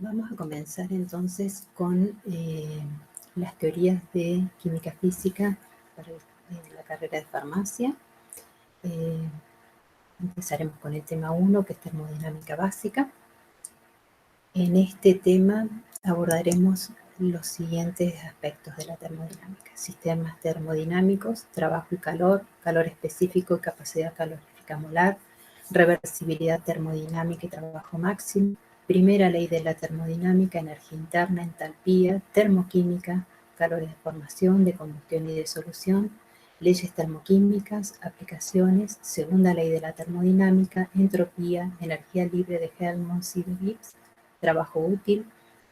Vamos a comenzar entonces con las teorías de química física para la carrera de farmacia. Empezaremos con el tema 1, que es termodinámica básica. En este tema abordaremos los siguientes aspectos de la termodinámica: sistemas termodinámicos, trabajo y calor, calor específico y capacidad calorífica molar, reversibilidad termodinámica y trabajo máximo, primera ley de la termodinámica, energía interna, entalpía, termoquímica, calores de formación, de combustión y de solución, leyes termoquímicas, aplicaciones, segunda ley de la termodinámica, entropía, energía libre de Helmholtz y de Gibbs, trabajo útil,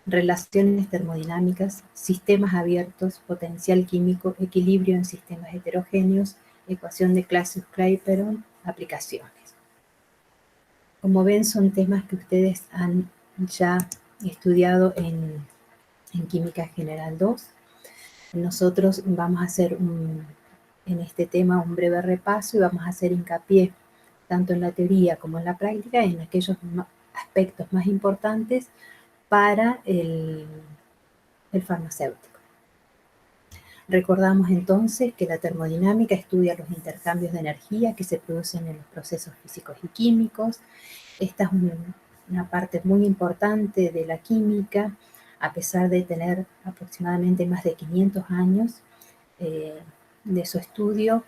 relaciones termodinámicas, sistemas abiertos, potencial químico, equilibrio en sistemas heterogéneos, ecuación de Clausius-Clapeyron, aplicaciones. Como ven, son temas que ustedes han ya estudiado en Química General 2. Nosotros vamos a hacer en este tema un breve repaso y vamos a hacer hincapié tanto en la teoría como en la práctica en aquellos aspectos más importantes para el farmacéutico. Recordamos entonces que la termodinámica estudia los intercambios de energía que se producen en los procesos físicos y químicos. Esta es una parte muy importante de la química, a pesar de tener aproximadamente más de 500 años de su estudio,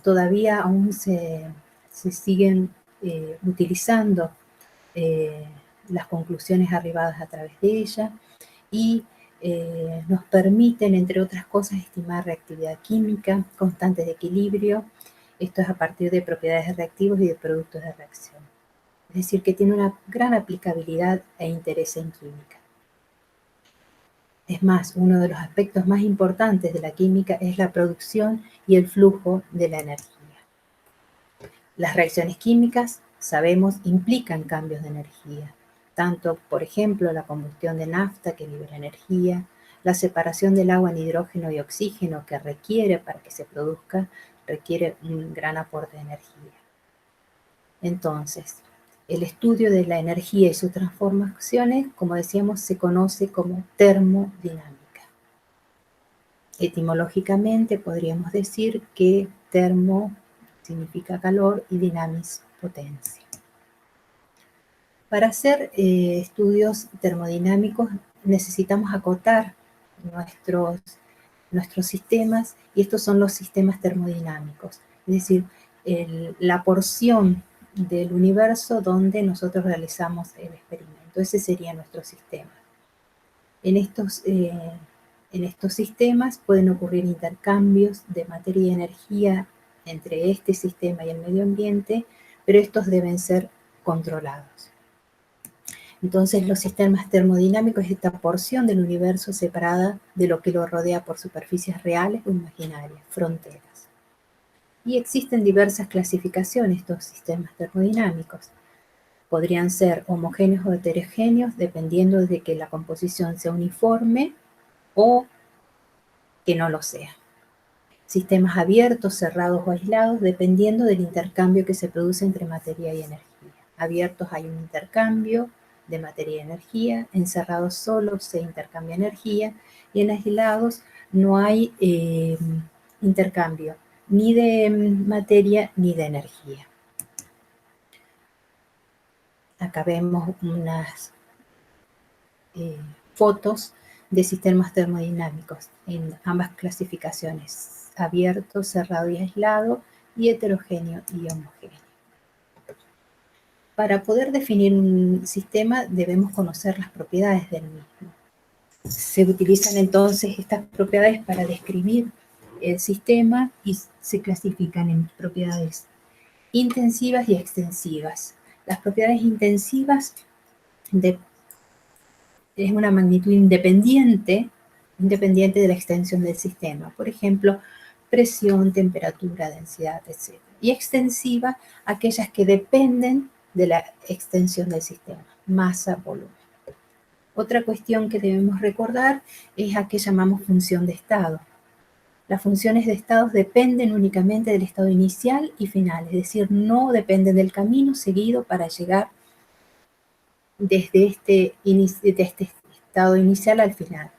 todavía aún se siguen utilizando las conclusiones arribadas a través de ella y nos permiten, entre otras cosas, estimar reactividad química, constantes de equilibrio. Esto es a partir de propiedades de reactivos y de productos de reacción. Es decir, que tiene una gran aplicabilidad e interés en química. Es más, uno de los aspectos más importantes de la química es la producción y el flujo de la energía. Las reacciones químicas, sabemos, implican cambios de energía. Tanto, por ejemplo, la combustión de nafta, que libera energía, la separación del agua en hidrógeno y oxígeno, que requiere, para que se produzca, requiere un gran aporte de energía. Entonces, el estudio de la energía y sus transformaciones, como decíamos, se conoce como termodinámica. Etimológicamente podríamos decir que termo significa calor y dinamis, potencia. Para hacer estudios termodinámicos necesitamos acotar nuestros sistemas, y estos son los sistemas termodinámicos, es decir, la porción del universo donde nosotros realizamos el experimento. Ese sería nuestro sistema. En estos sistemas pueden ocurrir intercambios de materia y energía entre este sistema y el medio ambiente, pero estos deben ser controlados. Entonces, los sistemas termodinámicos es esta porción del universo separada de lo que lo rodea por superficies reales o imaginarias, fronteras. Y existen diversas clasificaciones de estos sistemas termodinámicos. Podrían ser homogéneos o heterogéneos, dependiendo de que la composición sea uniforme o que no lo sea. Sistemas abiertos, cerrados o aislados, dependiendo del intercambio que se produce entre materia y energía. Abiertos hay un intercambio de materia y energía, en cerrados solo se intercambia energía, y en aislados no hay intercambio ni de materia ni de energía. Acá vemos unas fotos de sistemas termodinámicos en ambas clasificaciones: abierto, cerrado y aislado, y heterogéneo y homogéneo. Para poder definir un sistema debemos conocer las propiedades del mismo. Se utilizan entonces estas propiedades para describir el sistema y se clasifican en propiedades intensivas y extensivas. Las propiedades intensivas es una magnitud independiente de la extensión del sistema. Por ejemplo, presión, temperatura, densidad, etc. Y extensiva, aquellas que dependen de la extensión del sistema, masa, volumen. Otra cuestión que debemos recordar es a qué llamamos función de estado. Las funciones de estados dependen únicamente del estado inicial y final, es decir, no dependen del camino seguido para llegar desde este estado inicial al final.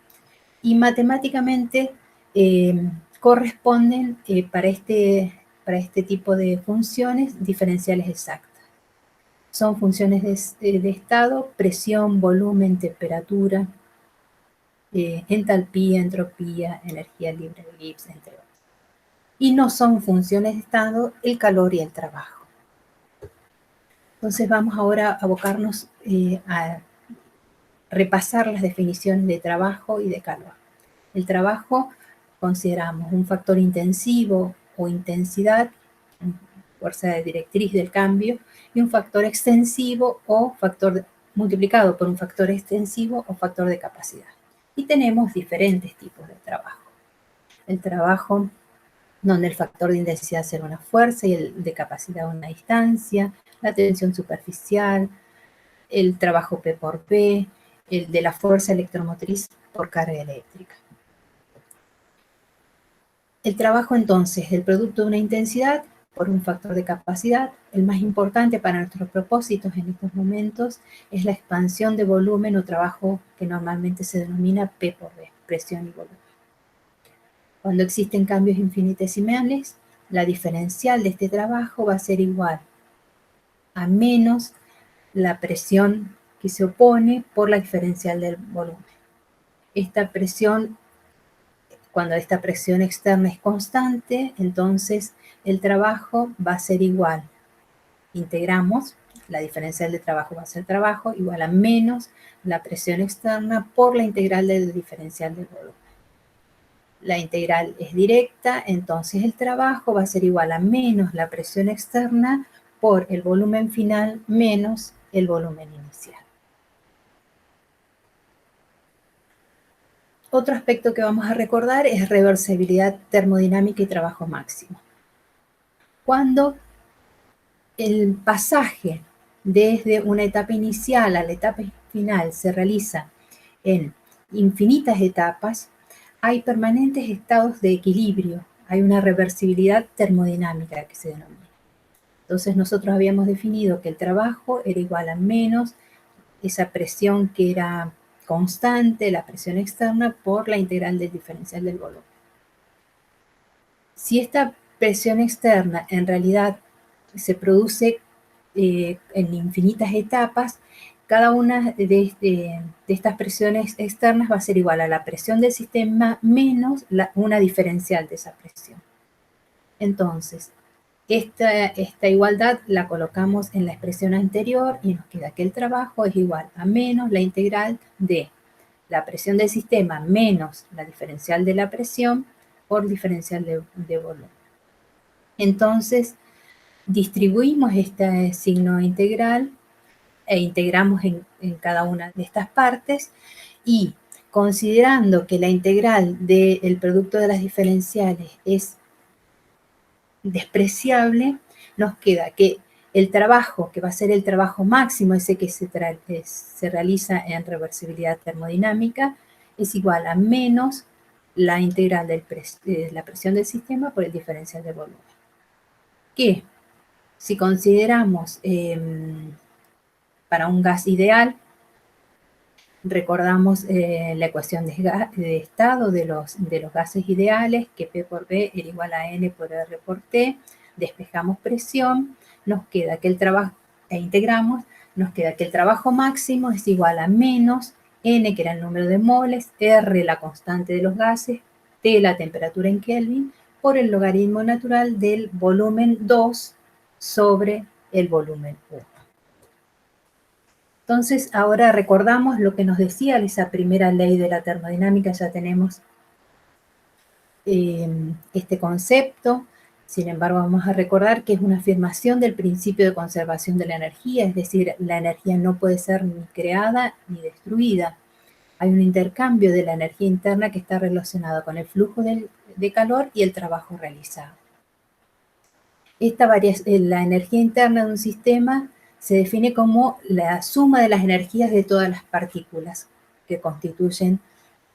Y matemáticamente corresponden para este tipo de funciones diferenciales exactas. Son funciones de estado, presión, volumen, temperatura, entalpía, entropía, energía libre de Gibbs, entre otros. Y no son funciones de estado el calor y el trabajo. Entonces vamos ahora a abocarnos a repasar las definiciones de trabajo y de calor. El trabajo consideramos un factor intensivo o intensidad, fuerza de directriz del cambio, y un factor extensivo o factor multiplicado por un factor extensivo o factor de capacidad. Y tenemos diferentes tipos de trabajo. El trabajo donde el factor de intensidad será una fuerza y el de capacidad una distancia, la tensión superficial, el trabajo P por P, el de la fuerza electromotriz por carga eléctrica. El trabajo entonces, el producto de una intensidad por un factor de capacidad. El más importante para nuestros propósitos en estos momentos es la expansión de volumen o trabajo que normalmente se denomina P por V, presión y volumen. Cuando existen cambios infinitesimales, la diferencial de este trabajo va a ser igual a menos la presión que se opone por la diferencial del volumen. Esta presión, cuando esta presión externa es constante, entonces el trabajo va a ser igual. Integramos, la diferencial de trabajo va a ser trabajo igual a menos la presión externa por la integral del diferencial del volumen. La integral es directa, entonces el trabajo va a ser igual a menos la presión externa por el volumen final menos el volumen inicial. Otro aspecto que vamos a recordar es reversibilidad termodinámica y trabajo máximo. Cuando el pasaje desde una etapa inicial a la etapa final se realiza en infinitas etapas, hay permanentes estados de equilibrio, hay una reversibilidad termodinámica que se denomina. Entonces nosotros habíamos definido que el trabajo era igual a menos esa presión que era constante, la presión externa, por la integral del diferencial del volumen. Si esta presión externa en realidad se produce en infinitas etapas, cada una de estas presiones externas va a ser igual a la presión del sistema menos una diferencial de esa presión. Entonces, esta igualdad la colocamos en la expresión anterior y nos queda que el trabajo es igual a menos la integral de la presión del sistema menos la diferencial de la presión por diferencial de volumen. Entonces, distribuimos este signo integral e integramos en cada una de estas partes y considerando que la integral del producto de las diferenciales es despreciable, nos queda que el trabajo, que va a ser el trabajo máximo, ese que se realiza en reversibilidad termodinámica, es igual a menos la integral de la presión del sistema por el diferencial del volumen. Que si consideramos para un gas ideal, recordamos la ecuación de estado de los gases ideales, que P por V era igual a N por R por T. Despejamos presión, nos queda que el trabajo, e integramos, nos queda que el trabajo máximo es igual a menos N, que era el número de moles, R, la constante de los gases, T, la temperatura en Kelvin, por el logaritmo natural del volumen 2 sobre el volumen 1. Entonces, ahora recordamos lo que nos decía esa primera ley de la termodinámica, ya tenemos este concepto. Sin embargo, vamos a recordar que es una afirmación del principio de conservación de la energía, es decir, la energía no puede ser ni creada ni destruida. Hay un intercambio de la energía interna que está relacionado con el flujo de calor y el trabajo realizado. La energía interna de un sistema se define como la suma de las energías de todas las partículas que constituyen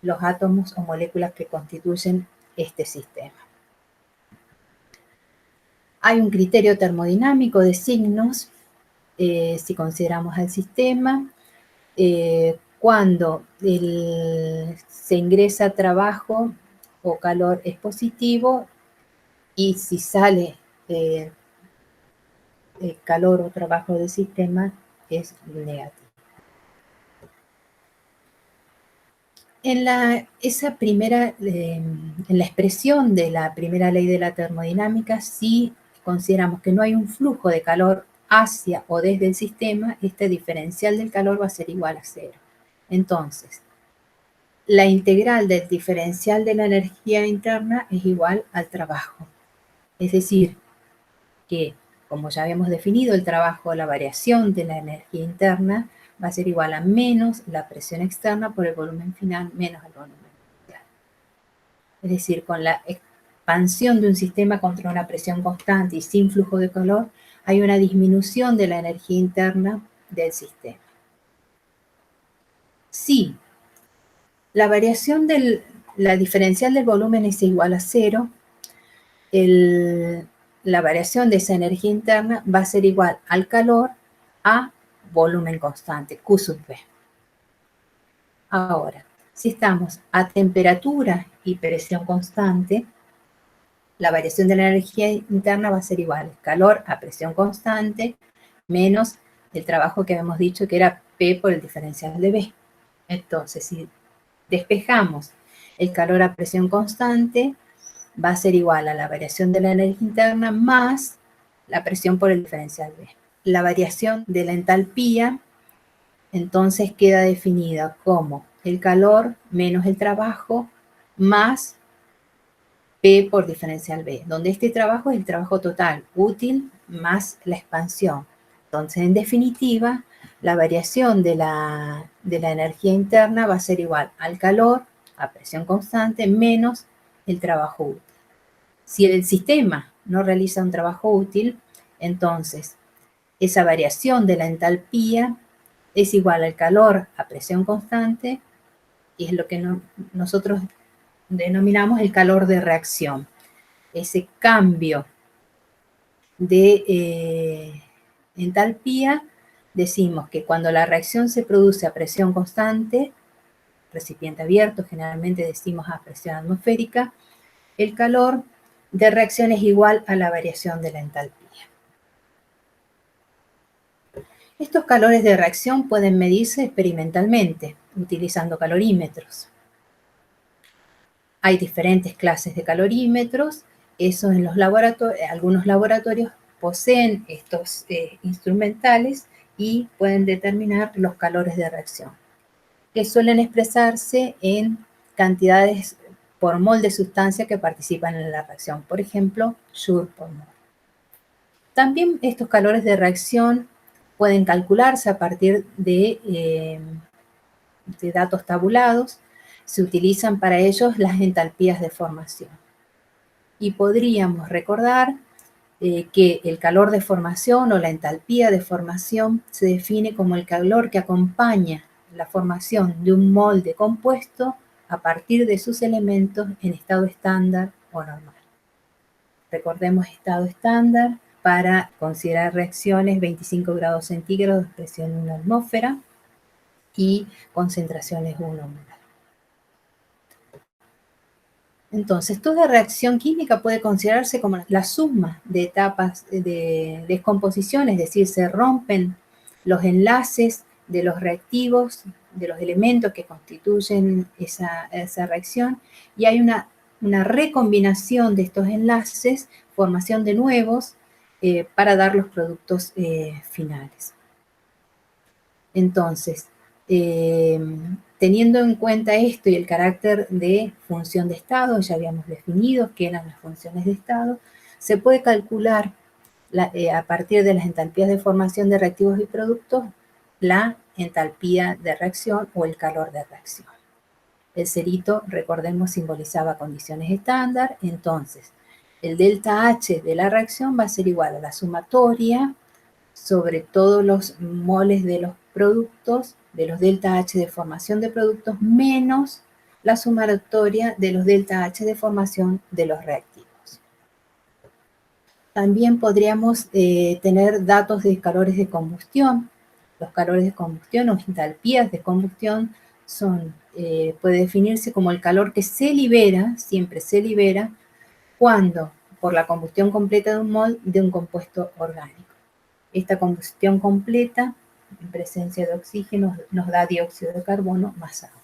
los átomos o moléculas que constituyen este sistema. Hay un criterio termodinámico de signos, si consideramos el sistema. cuando se ingresa trabajo o calor es positivo, y si sale calor o trabajo del sistema es negativo. En la expresión de la primera ley de la termodinámica, si consideramos que no hay un flujo de calor hacia o desde el sistema, este diferencial del calor va a ser igual a 0. Entonces, la integral del diferencial de la energía interna es igual al trabajo. Es decir, que, como ya habíamos definido, el trabajo, la variación de la energía interna va a ser igual a menos la presión externa por el volumen final menos el volumen inicial. Es decir, con la expansión de un sistema contra una presión constante y sin flujo de calor, hay una disminución de la energía interna del sistema. Si la variación la diferencial del volumen es igual a 0, la variación de esa energía interna va a ser igual al calor a volumen constante, Q sub V. Ahora, si estamos a temperatura y presión constante, la variación de la energía interna va a ser igual al calor a presión constante menos el trabajo que habíamos dicho que era P por el diferencial de V. Entonces, si despejamos el calor a presión constante, va a ser igual a la variación de la energía interna más la presión por el diferencial V. La variación de la entalpía, entonces, queda definida como el calor menos el trabajo más P por diferencial V, donde este trabajo es el trabajo total, útil, más la expansión. Entonces, en definitiva, la variación de la energía interna va a ser igual al calor a presión constante menos el trabajo útil. Si el sistema no realiza un trabajo útil, entonces esa variación de la entalpía es igual al calor a presión constante, y es lo que nosotros denominamos el calor de reacción. Ese cambio de entalpía, decimos que cuando la reacción se produce a presión constante, recipiente abierto, generalmente decimos a presión atmosférica, el calor de reacción es igual a la variación de la entalpía. Estos calores de reacción pueden medirse experimentalmente, utilizando calorímetros. Hay diferentes clases de calorímetros. Eso en los algunos laboratorios poseen estos instrumentales y pueden determinar los calores de reacción, que suelen expresarse en cantidades por mol de sustancia que participan en la reacción. Por ejemplo, joule por mol. También estos calores de reacción pueden calcularse a partir de datos tabulados. Se utilizan para ellos las entalpías de formación. Y podríamos recordar que el calor de formación o la entalpía de formación se define como el calor que acompaña la formación de un molde compuesto a partir de sus elementos en estado estándar o normal. Recordemos estado estándar para considerar reacciones 25 grados centígrados, presión 1 atmósfera y concentraciones 1 molar. Entonces, toda reacción química puede considerarse como la suma de etapas de descomposición, es decir, se rompen los enlaces de los reactivos, de los elementos que constituyen esa reacción, y hay una recombinación de estos enlaces, formación de nuevos, para dar los productos finales. Entonces, teniendo en cuenta esto y el carácter de función de estado, ya habíamos definido qué eran las funciones de estado, se puede calcular a partir de las entalpías de formación de reactivos y productos la entalpía de reacción o el calor de reacción. El cerito, recordemos, simbolizaba condiciones estándar. Entonces, el delta H de la reacción va a ser igual a la sumatoria sobre todos los moles de los productos, de los delta H de formación de productos, menos la sumatoria de los delta H de formación de los reactivos. También podríamos tener datos de calores de combustión. Los calores de combustión o entalpías de combustión puede definirse como el calor que se libera, siempre se libera, cuando, por la combustión completa de un mol de un compuesto orgánico. Esta combustión completa, en presencia de oxígeno, nos da dióxido de carbono más agua.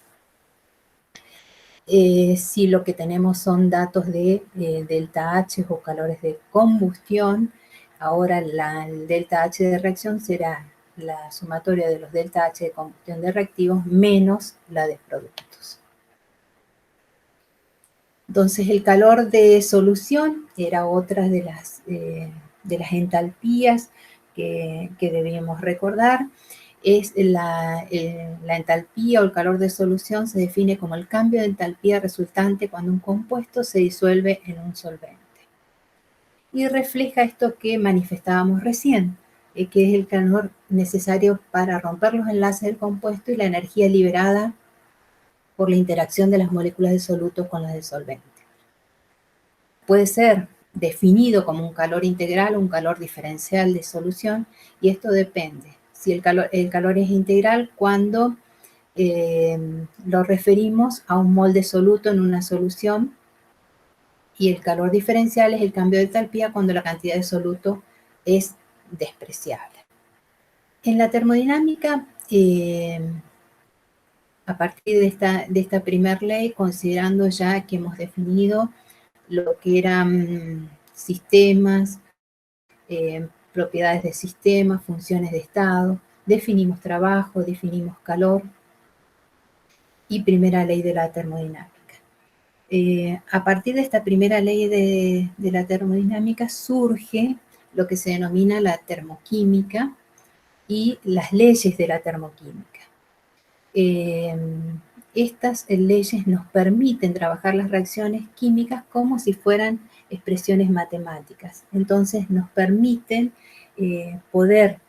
Si lo que tenemos son datos de delta H o calores de combustión, ahora el delta H de reacción será la sumatoria de los delta H de combustión de reactivos menos la de productos. Entonces el calor de solución era otra de las entalpías que debíamos recordar. Es la entalpía o el calor de solución se define como el cambio de entalpía resultante cuando un compuesto se disuelve en un solvente. Y refleja esto que manifestábamos recién, que es el calor necesario para romper los enlaces del compuesto y la energía liberada por la interacción de las moléculas de soluto con las del solvente. Puede ser definido como un calor integral o un calor diferencial de solución, y esto depende. Si el calor es integral cuando lo referimos a un mol de soluto en una solución, y el calor diferencial es el cambio de entalpía cuando la cantidad de soluto es despreciable. En la termodinámica, a partir de esta primera ley, considerando ya que hemos definido lo que eran sistemas, propiedades de sistema, funciones de estado, definimos trabajo, definimos calor y primera ley de la termodinámica. A partir de esta primera ley de la termodinámica surge lo que se denomina la termoquímica y las leyes de la termoquímica. Estas leyes nos permiten trabajar las reacciones químicas como si fueran expresiones matemáticas. Entonces nos permiten poder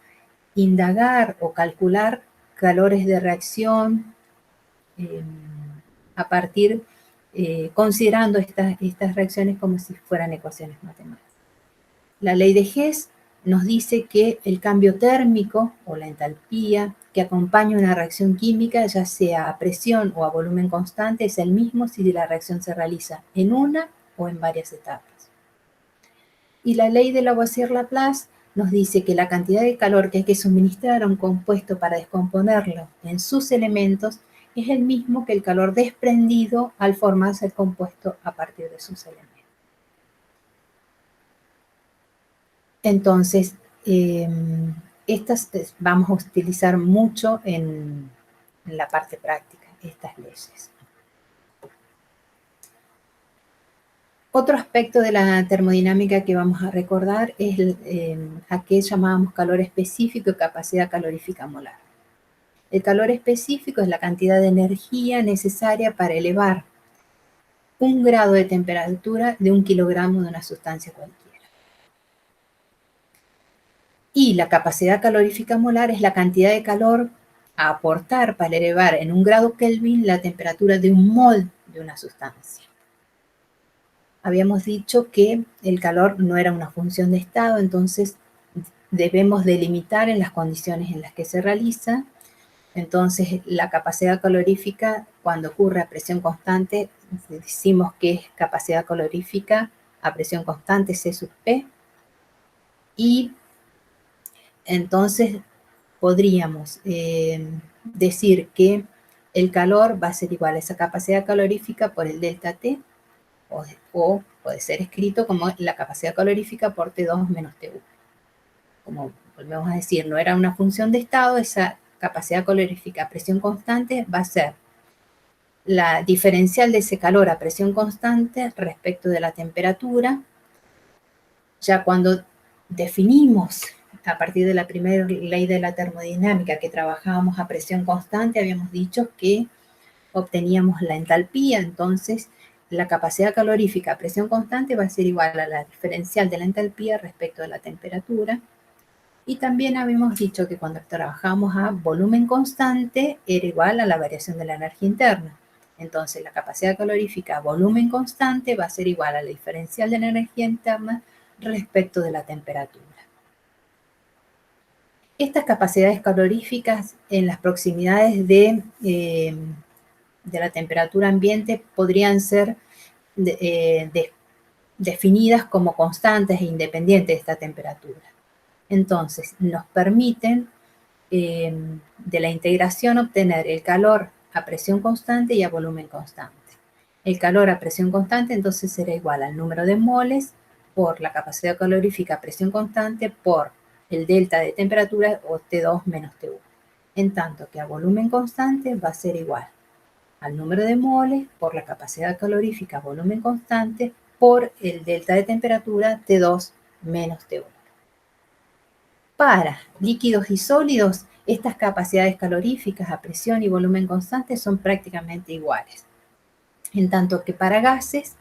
indagar o calcular calores de reacción a partir, considerando estas reacciones como si fueran ecuaciones matemáticas. La ley de Hess nos dice que el cambio térmico o la entalpía que acompaña una reacción química, ya sea a presión o a volumen constante, es el mismo si la reacción se realiza en una o en varias etapas. Y la ley de Lavoisier-Laplace nos dice que la cantidad de calor que hay que suministrar a un compuesto para descomponerlo en sus elementos es el mismo que el calor desprendido al formarse el compuesto a partir de sus elementos. Entonces, estas vamos a utilizar mucho en la parte práctica, estas leyes. Otro aspecto de la termodinámica que vamos a recordar es a qué llamábamos calor específico y capacidad calorífica molar. El calor específico es la cantidad de energía necesaria para elevar 1 grado de temperatura de 1 kilogramo de una sustancia cualquiera. Y la capacidad calorífica molar es la cantidad de calor a aportar para elevar en 1 grado Kelvin la temperatura de un mol de una sustancia. Habíamos dicho que el calor no era una función de estado, entonces debemos delimitar en las condiciones en las que se realiza. Entonces, la capacidad calorífica, cuando ocurre a presión constante, decimos que es capacidad calorífica a presión constante C sub P. Y entonces podríamos decir que el calor va a ser igual a esa capacidad calorífica por el delta T, o puede ser escrito como la capacidad calorífica por T2 menos T1. Como volvemos a decir, no era una función de estado, esa capacidad calorífica a presión constante va a ser la diferencial de ese calor a presión constante respecto de la temperatura. Ya cuando definimos a partir de la primera ley de la termodinámica que trabajábamos a presión constante, habíamos dicho que obteníamos la entalpía, entonces la capacidad calorífica a presión constante va a ser igual a la diferencial de la entalpía respecto de la temperatura. Y también habíamos dicho que cuando trabajamos a volumen constante era igual a la variación de la energía interna. Entonces la capacidad calorífica a volumen constante va a ser igual a la diferencial de la energía interna respecto de la temperatura. Estas capacidades caloríficas en las proximidades de la temperatura ambiente podrían ser definidas como constantes e independientes de esta temperatura. Entonces, nos permiten de la integración obtener el calor a presión constante y a volumen constante. El calor a presión constante entonces será igual al número de moles por la capacidad calorífica a presión constante por el delta de temperatura o T2 menos T1. En tanto que a volumen constante va a ser igual al número de moles por la capacidad calorífica a volumen constante por el delta de temperatura T2 menos T1. Para líquidos y sólidos, estas capacidades caloríficas a presión y volumen constante son prácticamente iguales. En tanto que para gases,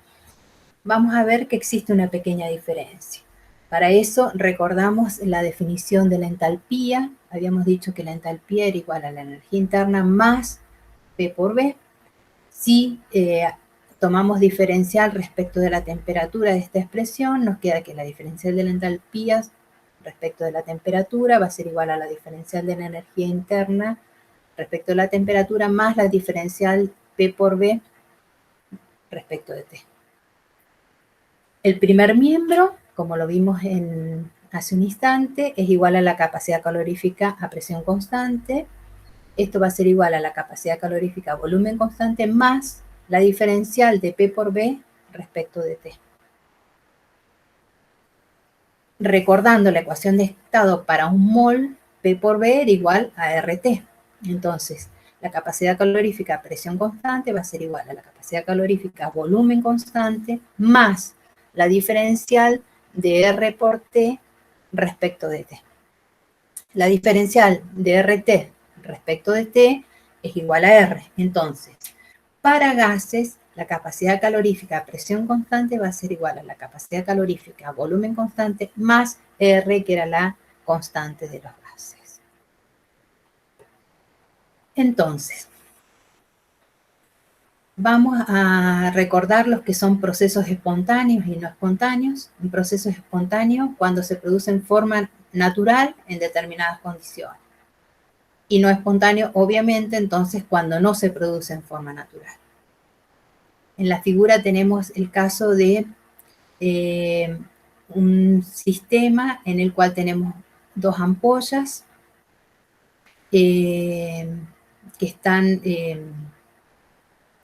vamos a ver que existe una pequeña diferencia. Para eso recordamos la definición de la entalpía. Habíamos dicho que la entalpía era igual a la energía interna más P por B. Si tomamos diferencial respecto de la temperatura de esta expresión, nos queda que la diferencial de la entalpía respecto de la temperatura va a ser igual a la diferencial de la energía interna respecto de la temperatura más la diferencial P por B respecto de T. El primer miembro, como lo vimos hace un instante, es igual a la capacidad calorífica a presión constante. Esto va a ser igual a la capacidad calorífica a volumen constante más la diferencial de P por B respecto de T. Recordando la ecuación de estado para un mol, P por B era igual a RT. Entonces, la capacidad calorífica a presión constante va a ser igual a la capacidad calorífica a volumen constante más la diferencial de R por T respecto de T. La diferencial de RT respecto de T es igual a R. Entonces, para gases, la capacidad calorífica a presión constante va a ser igual a la capacidad calorífica a volumen constante más R, que era la constante de los gases. Entonces, vamos a recordar los que son procesos espontáneos y no espontáneos. Un proceso es espontáneo cuando se produce en forma natural en determinadas condiciones. Y no espontáneo, obviamente, entonces cuando no se produce en forma natural. En la figura tenemos el caso de un sistema en el cual tenemos dos ampollas que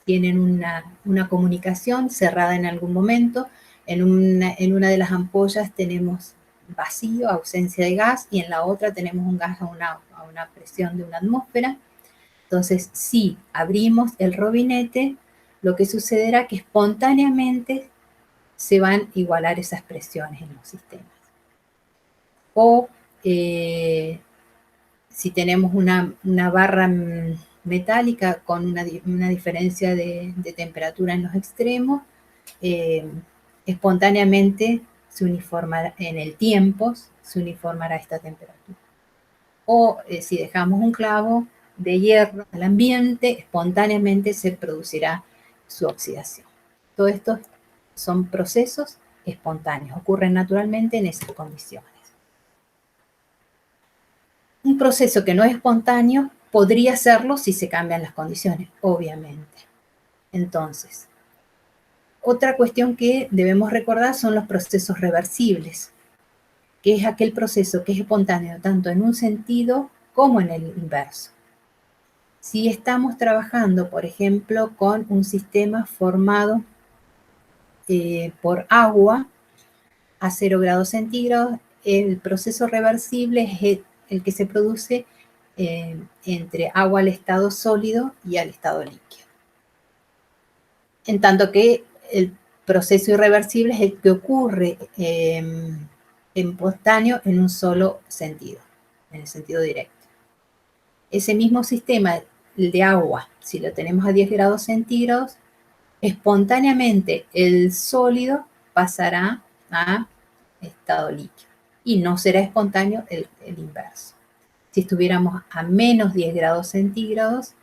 tienen una comunicación cerrada en algún momento. En una de las ampollas tenemos vacío, ausencia de gas, y en la otra tenemos un gas a una presión de una atmósfera. Entonces, si abrimos el robinete, lo que sucederá es que espontáneamente se van a igualar esas presiones en los sistemas. O si tenemos una barra metálica con una diferencia de temperatura en los extremos, espontáneamente se uniformará en el tiempo, se uniformará esta temperatura. O si dejamos un clavo de hierro al ambiente, espontáneamente se producirá su oxidación. Todo esto son procesos espontáneos, ocurren naturalmente en esas condiciones. Un proceso que no es espontáneo podría serlo si se cambian las condiciones, obviamente. Entonces, otra cuestión que debemos recordar son los procesos reversibles, que es aquel proceso que es espontáneo tanto en un sentido como en el inverso. Si estamos trabajando, por ejemplo, con un sistema formado por agua a 0 grados centígrados, el proceso reversible es el que se produce entre agua al estado sólido y al estado líquido. En tanto que el proceso irreversible es el que ocurre espontáneo en un solo sentido, en el sentido directo. Ese mismo sistema, el de agua, si lo tenemos a 10 grados centígrados, espontáneamente el sólido pasará a estado líquido y no será espontáneo el inverso. Si estuviéramos a menos 10 grados centígrados,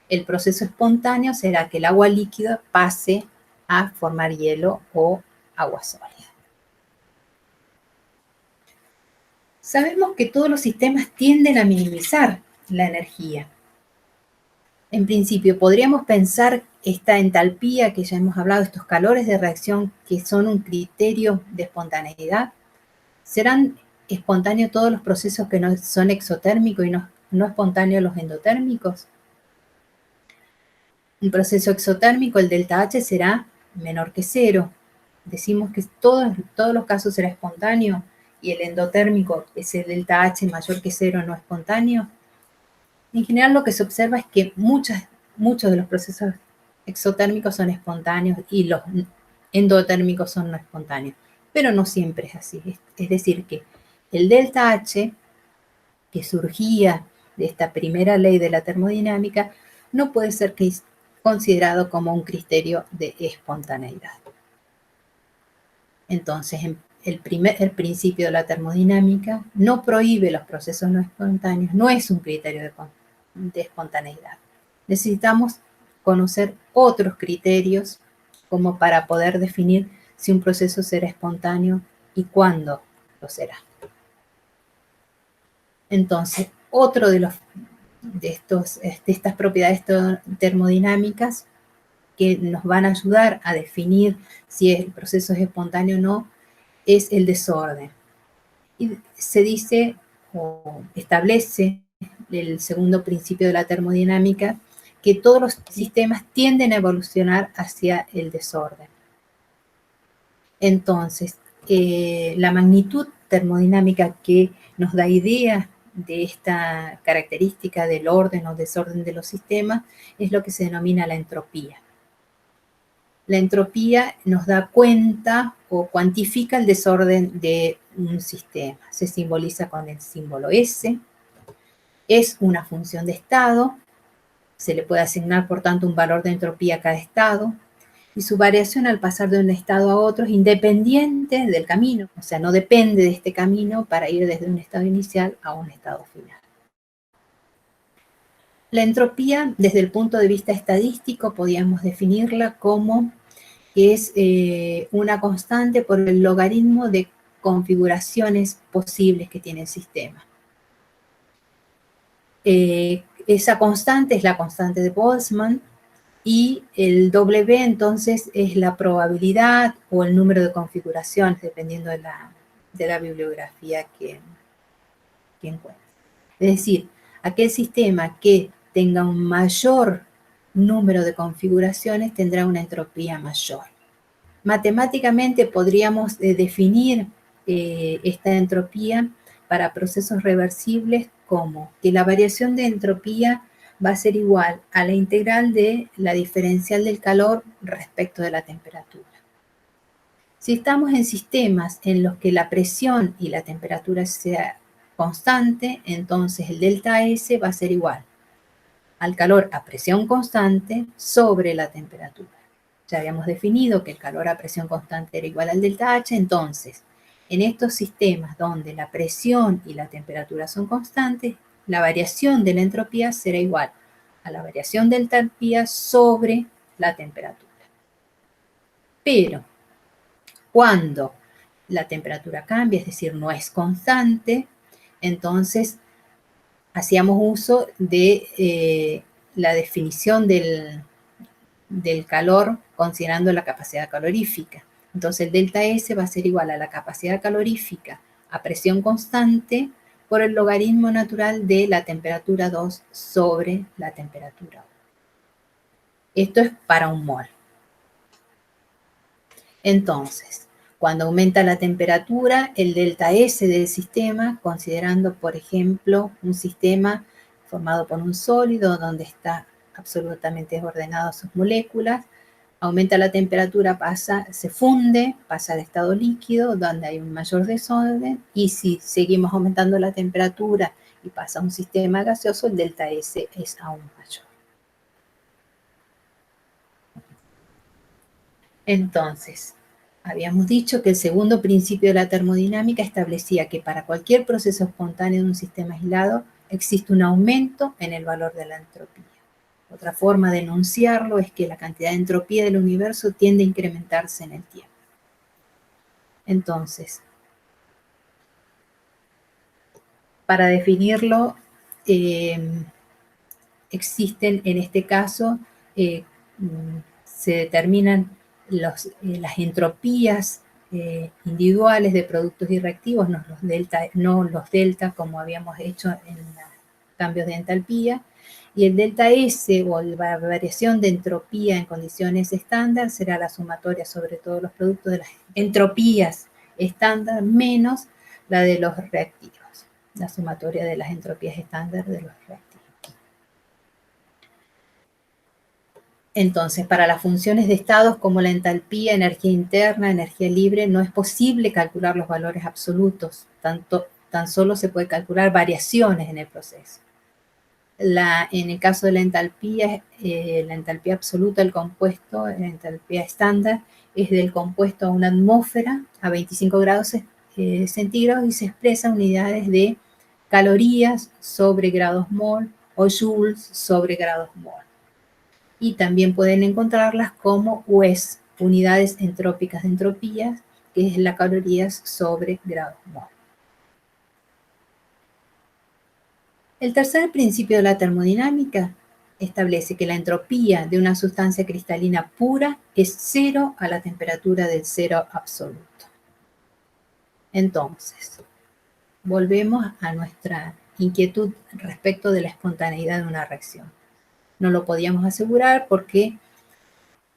el proceso espontáneo será que el agua líquida pase a formar hielo o agua sólida. Sabemos que todos los sistemas tienden a minimizar la energía. En principio, podríamos pensar esta entalpía que ya hemos hablado, estos calores de reacción que son un criterio de espontaneidad. ¿Serán espontáneos todos los procesos que no son exotérmicos y no espontáneos los endotérmicos? Un proceso exotérmico, el delta H, será menor que 0. Decimos que todos los casos será espontáneo y el endotérmico, ese delta H mayor que 0, no espontáneo. En general lo que se observa es que muchos de los procesos exotérmicos son espontáneos y los endotérmicos son no espontáneos, pero no siempre es así. Es decir, que el delta H, que surgía de esta primera ley de la termodinámica, no puede ser considerado como un criterio de espontaneidad. Entonces, el principio de la termodinámica no prohíbe los procesos no espontáneos, no es un criterio de espontaneidad. Necesitamos conocer otros criterios como para poder definir si un proceso será espontáneo y cuándo lo será. Entonces, otro de estas propiedades termodinámicas que nos van a ayudar a definir si el proceso es espontáneo o no, es el desorden. Y se dice o establece el segundo principio de la termodinámica que todos los sistemas tienden a evolucionar hacia el desorden. Entonces, la magnitud termodinámica que nos da idea de esta característica del orden o desorden de los sistemas es lo que se denomina la entropía. La entropía nos da cuenta o cuantifica el desorden de un sistema. Se simboliza con el símbolo S. Es una función de estado. Se le puede asignar, por tanto, un valor de entropía a cada estado. Y su variación al pasar de un estado a otro es independiente del camino. O sea, no depende de este camino para ir desde un estado inicial a un estado final. La entropía, desde el punto de vista estadístico, podríamos definirla como que es una constante por el logaritmo de configuraciones posibles que tiene el sistema. Esa constante es la constante de Boltzmann y el W entonces es la probabilidad o el número de configuraciones, dependiendo de la bibliografía que encuentre. Es decir, aquel sistema que tenga un mayor número de configuraciones tendrá una entropía mayor. Matemáticamente podríamos definir esta entropía para procesos reversibles como que la variación de entropía va a ser igual a la integral de la diferencial del calor respecto de la temperatura. Si estamos en sistemas en los que la presión y la temperatura sea constante, entonces el delta S va a ser igual al calor a presión constante sobre la temperatura. Ya habíamos definido que el calor a presión constante era igual al delta H, entonces, en estos sistemas donde la presión y la temperatura son constantes, la variación de la entropía será igual a la variación de entropía sobre la temperatura. Pero, cuando la temperatura cambia, es decir, no es constante, entonces hacíamos uso de la definición del calor considerando la capacidad calorífica. Entonces el delta S va a ser igual a la capacidad calorífica a presión constante por el logaritmo natural de la temperatura 2 sobre la temperatura 1. Esto es para un mol. Entonces, cuando aumenta la temperatura, el delta S del sistema, considerando, por ejemplo, un sistema formado por un sólido donde está absolutamente desordenado sus moléculas, aumenta la temperatura, se funde, pasa al estado líquido, donde hay un mayor desorden, y si seguimos aumentando la temperatura y pasa a un sistema gaseoso, el delta S es aún mayor. Entonces, habíamos dicho que el segundo principio de la termodinámica establecía que para cualquier proceso espontáneo de un sistema aislado existe un aumento en el valor de la entropía. Otra forma de enunciarlo es que la cantidad de entropía del universo tiende a incrementarse en el tiempo. Entonces, Para definirlo, existen en este caso, se determinan las entropías individuales de productos y reactivos, no los delta como habíamos hecho en los cambios de entalpía, y el delta S o la variación de entropía en condiciones estándar será la sumatoria sobre todos los productos de las entropías estándar menos la de los reactivos, la sumatoria de las entropías estándar de los reactivos. Entonces, para las funciones de estados como la entalpía, energía interna, energía libre, no es posible calcular los valores absolutos, tan solo se puede calcular variaciones en el proceso. En el caso de la entalpía absoluta del compuesto, la entalpía estándar, es del compuesto a una atmósfera a 25 grados centígrados y se expresa en unidades de calorías sobre grados mol o joules sobre grados mol. Y también pueden encontrarlas como UES, unidades entrópicas de entropía, que es la calorías sobre grados mol. El tercer principio de la termodinámica establece que la entropía de una sustancia cristalina pura es cero a la temperatura del cero absoluto. Entonces, volvemos a nuestra inquietud respecto de la espontaneidad de una reacción. No lo podíamos asegurar porque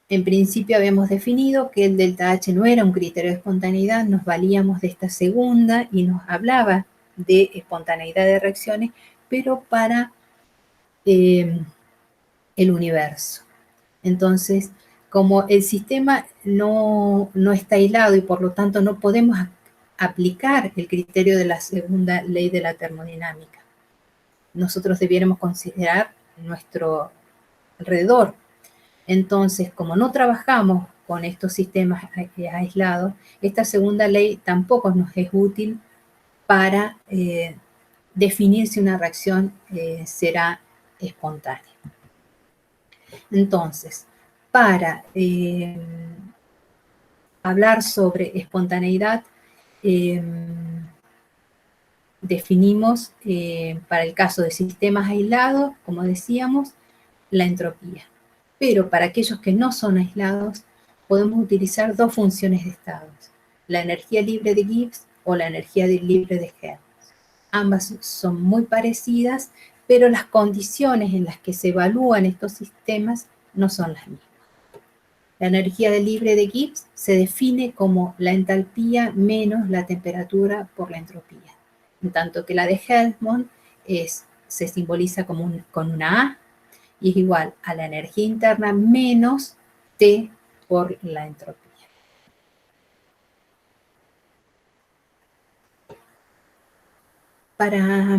en principio habíamos definido que el delta H no era un criterio de espontaneidad, nos valíamos de esta segunda y nos hablaba de espontaneidad de reacciones, pero para el universo. Entonces, como el sistema no está aislado y por lo tanto no podemos aplicar el criterio de la segunda ley de la termodinámica, nosotros debiéramos considerar nuestro alrededor. Entonces, como no trabajamos con estos sistemas aislados, esta segunda ley tampoco nos es útil para definir si una reacción será espontánea. Entonces, para hablar sobre espontaneidad, definimos para el caso de sistemas aislados, como decíamos, la entropía. Pero para aquellos que no son aislados, podemos utilizar dos funciones de estados, la energía libre de Gibbs o la energía libre de Helmholtz. Ambas son muy parecidas, pero las condiciones en las que se evalúan estos sistemas no son las mismas. La energía libre de Gibbs se define como la entalpía menos la temperatura por la entropía, en tanto que la de Helmholtz se simboliza con una A y es igual a la energía interna menos T por la entropía. Para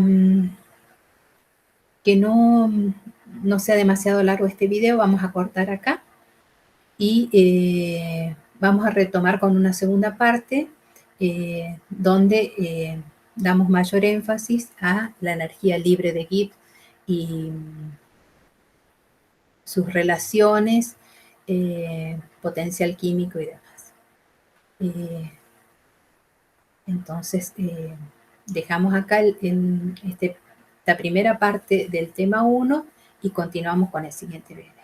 que no sea demasiado largo este video, vamos a cortar acá y vamos a retomar con una segunda parte donde damos mayor énfasis a la energía libre de Gibbs y sus relaciones, potencial químico y demás. Entonces, dejamos acá esta primera parte del tema 1 y continuamos con el siguiente video.